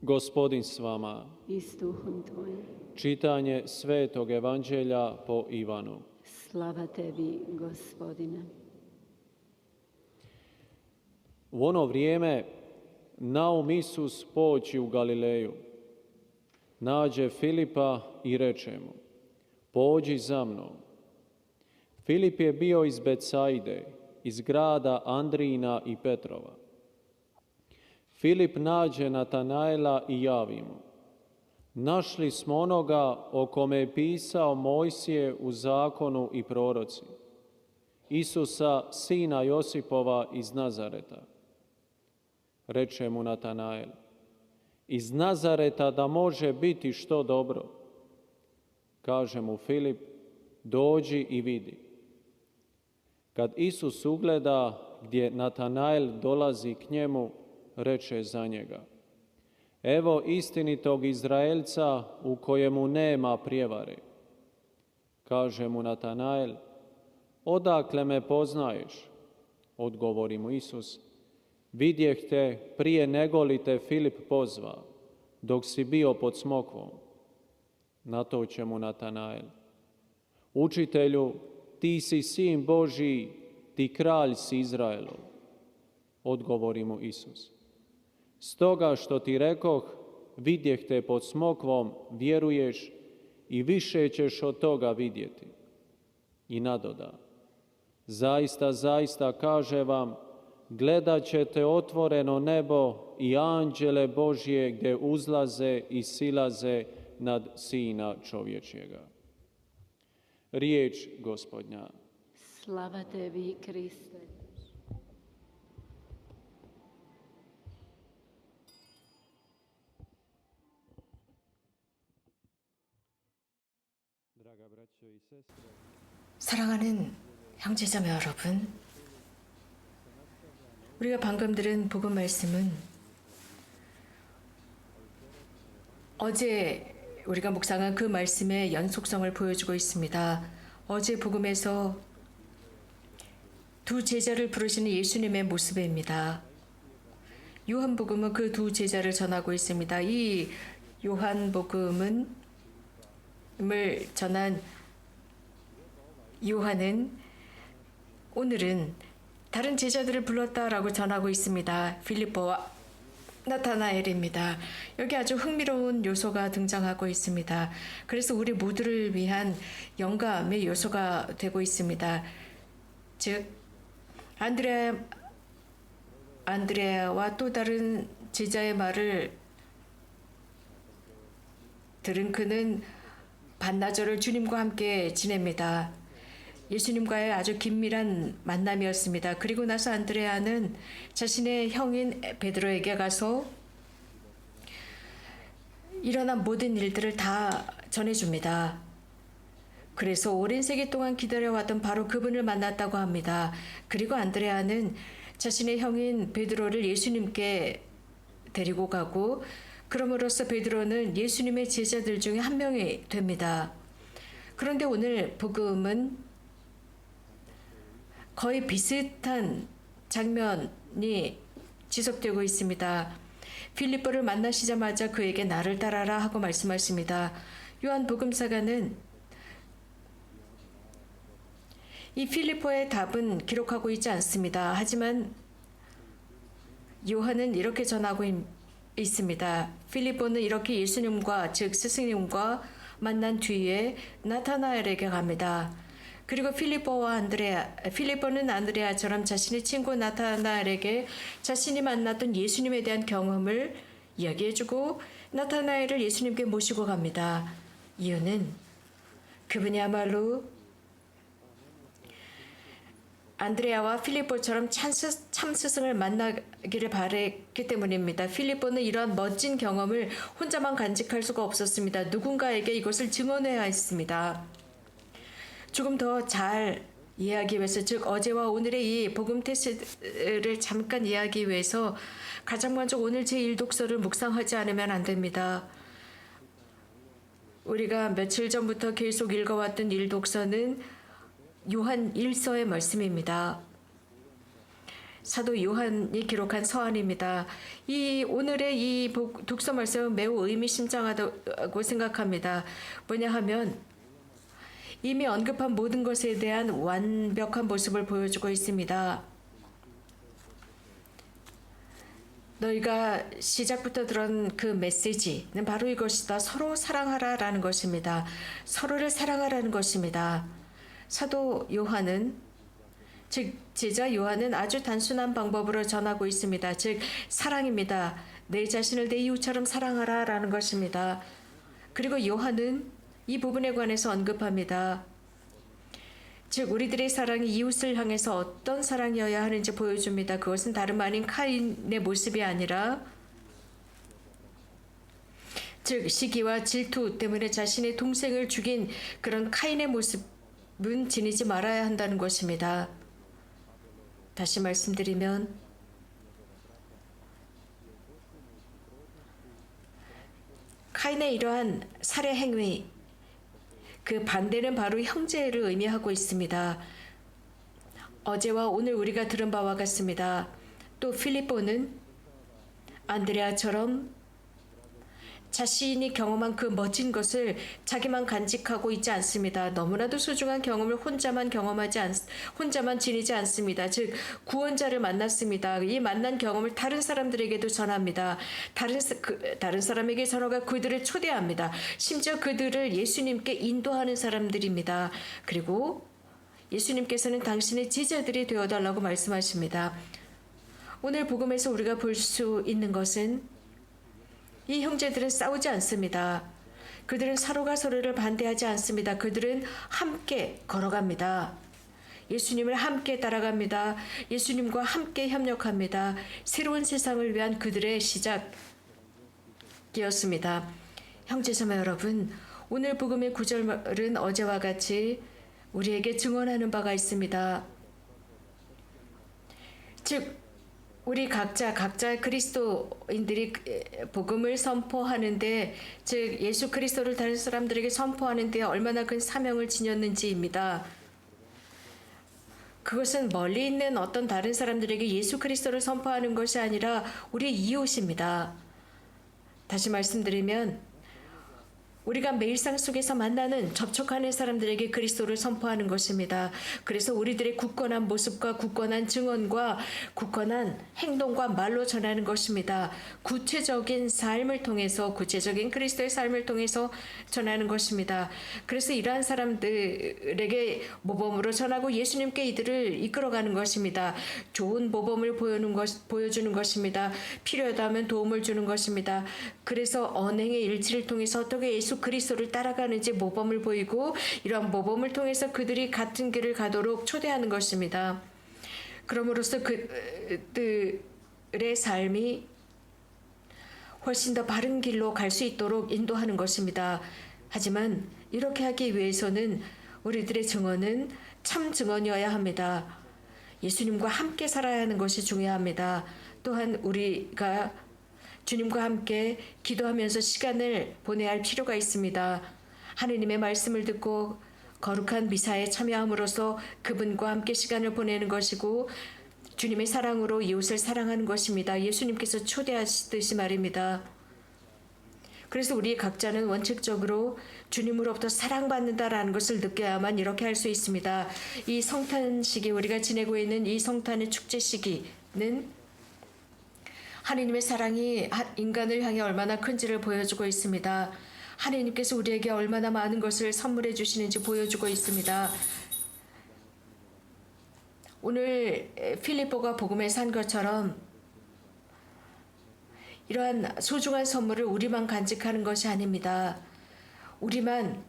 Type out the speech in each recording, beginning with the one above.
Gospodin s vama. I s duhom tvojim. Čitanje Svetog Evanđelja po Ivanu. Slava tebi, Gospodine. U ono vrijeme naum Isus poći u Galileju. Nađe Filipa i reče mu: pođi za mnom. Filip je bio iz Betsaide, iz grada Andrijina i Petrova. Filip nađe Natanaela i javi mu: našli smo onoga o kome je pisao Mojsije u zakonu i proroci, Isusa, sina Josipova iz Nazareta. Reče mu Natanael: iz Nazareta da može biti što dobro? Kaže mu Filip: dođi i vidi. Kad Isus ugleda gdje Natanael dolazi k njemu, reče za njega: evo istinitog Izraelca u kojemu nema prijevare. Kaže mu Natanael: odakle me poznaješ? Odgovori mu Isus: vidjeh te prije nego li te Filip pozva, dok si bio pod smokvom. Na to će mu Natanael: učitelju, ti si sin Božji, ti kralj si Izraelov. Odgovori mu Isus: stoga što ti rekoh, vidjeh te pod smokvom, vjeruješ, i više ćeš od toga vidjeti. I nadoda: zaista, zaista kaže vam, gledat ćete otvoreno nebo i anđele Božje gdje uzlaze i silaze nad Sina čovječjega. Riječ Gospodnja. Slava tebi, Kriste. 사랑하는 형제자매 여러분, 우리가 방금 들은 복음 말씀은 어제 우리가 묵상한 그 말씀의 연속성을 보여주고 있습니다. 어제 복음에서 두 제자를 부르시는 예수님의 모습입니다. 요한복음은 그 두 제자를 전하고 있습니다. 이 요한복음을 전한 요한은 오늘은 다른 제자들을 불렀다라고 전하고 있습니다. 필리포와 나타나엘입니다. 여기 아주 흥미로운 요소가 등장하고 있습니다. 그래서 우리 모두를 위한 영감의 요소가 되고 있습니다. 즉 안드레아와 또 다른 제자의 말을 들은 그는 반나절을 주님과 함께 지냅니다. 예수님과의 아주 긴밀한 만남이었습니다. 그리고 나서 안드레아는 자신의 형인 베드로에게 가서 일어난 모든 일들을 다 전해줍니다. 그래서 오랜 세기 동안 기다려왔던 바로 그분을 만났다고 합니다. 그리고 안드레아는 자신의 형인 베드로를 예수님께 데리고 가고, 그럼으로써 베드로는 예수님의 제자들 중에 한 명이 됩니다. 그런데 오늘 복음은 거의 비슷한 장면이 지속되고 있습니다. 필리포를 만나시자마자 그에게 나를 따라라 하고 말씀하십니다. 요한 복음사가는 이 필리포의 답은 기록하고 있지 않습니다. 하지만 요한은 이렇게 전하고 있습니다. 필리포는 이렇게 예수님과, 즉 스승님과 만난 뒤에 나타나엘에게 갑니다. 그리고 필리포는 안드레아처럼 자신의 친구 나타나엘에게 자신이 만났던 예수님에 대한 경험을 이야기해주고 나타나엘을 예수님께 모시고 갑니다. 이유는 그분이야말로 안드레아와 필리포처럼 참 스승을 만나기를 바랬기 때문입니다. 필리포는 이러한 멋진 경험을 혼자만 간직할 수가 없었습니다. 누군가에게 이것을 증언해야 했습니다. 조금 더 잘 이해하기 위해서, 즉 어제와 오늘의 이 복음 테스트를 잠깐 이해하기 위해서 가장 먼저 오늘 제1독서를 묵상하지 않으면 안 됩니다. 우리가 며칠 전부터 계속 읽어왔던 1독서는 요한 1서의 말씀입니다. 사도 요한이 기록한 서한입니다. 이 오늘의 이 독서 말씀은 매우 의미심장하다고 생각합니다. 뭐냐 하면 이미 언급한 모든 것에 대한 완벽한 모습을 보여주고 있습니다. 너희가 시작부터 들은 그 메시지는 바로 이것이다. 서로 사랑하라라는 것입니다. 서로를 사랑하라는 것입니다. 사도 요한은 즉 제자 요한은 아주 단순한 방법으로 전하고 있습니다. 즉 사랑입니다. 내 자신을 내 이웃처럼 사랑하라라는 것입니다. 그리고 요한은 이 부분에 관해서 언급합니다. 즉 우리들의 사랑이 이웃을 향해서 어떤 사랑이어야 하는지 보여줍니다. 그것은 다름 아닌 카인의 모습이 아니라 즉 시기와 질투 때문에 자신의 동생을 죽인 그런 카인의 모습은 지니지 말아야 한다는 것입니다. 다시 말씀드리면 카인의 이러한 살해 행위 그 반대는 바로 형제를 의미하고 있습니다. 어제와 오늘 우리가 들은 바와 같습니다. 또 필리포는 안드레아처럼 자신이 경험한 그 멋진 것을 자기만 간직하고 있지 않습니다. 너무나도 소중한 경험을 혼자만 지니지 않습니다. 즉 구원자를 만났습니다. 이 만난 경험을 다른 사람들에게도 전합니다. 다른 사람에게 전화가 그들을 초대합니다. 심지어 그들을 예수님께 인도하는 사람들입니다. 그리고 예수님께서는 당신의 제자들이 되어달라고 말씀하십니다. 오늘 복음에서 우리가 볼 수 있는 것은 이 형제들은 싸우지 않습니다. 그들은 서로가 서로를 반대하지 않습니다. 그들은 함께 걸어갑니다. 예수님을 함께 따라갑니다. 예수님과 함께 협력합니다. 새로운 세상을 위한 그들의 시작이었습니다. 형제자매 여러분, 오늘 복음의 구절은 어제와 같이 우리에게 증언하는 바가 있습니다. 즉 우리 각자 그리스도인들이 복음을 선포하는데 즉 예수 그리스도를 다른 사람들에게 선포하는데 얼마나 큰 사명을 지녔는지입니다. 그것은 멀리 있는 어떤 다른 사람들에게 예수 그리스도를 선포하는 것이 아니라 우리 이웃입니다. 다시 말씀드리면 우리가 매일상 속에서 만나는 접촉하는 사람들에게 그리스도를 선포하는 것입니다. 그래서 우리들의 굳건한 모습과 굳건한 증언과 굳건한 행동과 말로 전하는 것입니다. 구체적인 삶을 통해서 구체적인 그리스도의 삶을 통해서 전하는 것입니다. 그래서 이러한 사람들에게 모범으로 전하고 예수님께 이들을 이끌어가는 것입니다. 좋은 모범을 보여주는 것입니다. 필요하다면 도움을 주는 것입니다. 그래서 언행의 일치를 통해서 어떻게 예수 그리스도를 따라가는지 모범을 보이고 이러한 모범을 통해서 그들이 같은 길을 가도록 초대하는 것입니다. 그럼으로써 그들의 삶이 훨씬 더 바른 길로 갈 수 있도록 인도하는 것입니다. 하지만 이렇게 하기 위해서는 우리들의 증언은 참 증언이어야 합니다. 예수님과 함께 살아야 하는 것이 중요합니다. 또한 우리가 주님과 함께 기도하면서 시간을 보내야 할 필요가 있습니다. 하느님의 말씀을 듣고 거룩한 미사에 참여함으로써 그분과 함께 시간을 보내는 것이고 주님의 사랑으로 이웃을 사랑하는 것입니다. 예수님께서 초대하시듯이 말입니다. 그래서 우리 각자는 원칙적으로 주님으로부터 사랑받는다라는 것을 느껴야만 이렇게 할 수 있습니다. 이 성탄 시기 우리가 지내고 있는 이 성탄의 축제 시기는 하느님의 사랑이 인간을 향해 얼마나 큰지를 보여주고 있습니다. 하느님께서 우리에게 얼마나 많은 것을 선물해 주시는지 보여주고 있습니다. 오늘 필리포가 복음에 산 것처럼 이러한 소중한 선물을 우리만 간직하는 것이 아닙니다. 우리만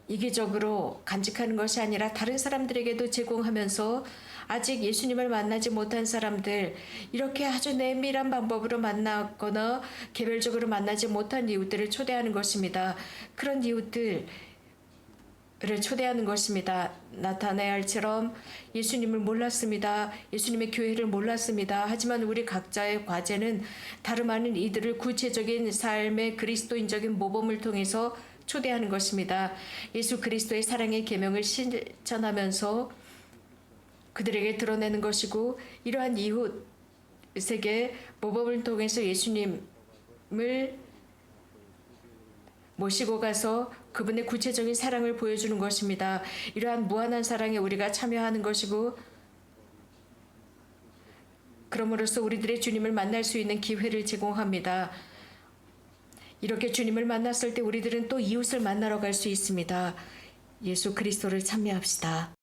이기적으로 간직하는 것이 아니라 다른 사람들에게도 제공하면서 아직 예수님을 만나지 못한 사람들, 이렇게 아주 내밀한 방법으로 만나거나 개별적으로 만나지 못한 이웃들을 초대하는 것입니다. 그런 이웃들을 초대하는 것입니다. 나타나엘처럼 예수님을 몰랐습니다. 예수님의 교회를 몰랐습니다. 하지만 우리 각자의 과제는 다름 아닌 이들을 구체적인 삶의 그리스도인적인 모범을 통해서 초대하는 것입니다. 예수 그리스도의 사랑의 계명을 실천하면서 그들에게 드러내는 것이고 이러한 이웃에게 모범을 통해서 예수님을 모시고 가서 그분의 구체적인 사랑을 보여주는 것입니다. 이러한 무한한 사랑에 우리가 참여하는 것이고 그럼으로써 우리들의 주님을 만날 수 있는 기회를 제공합니다. 이렇게 주님을 만났을 때 우리들은 또 이웃을 만나러 갈 수 있습니다. 예수 그리스도를 찬미합시다.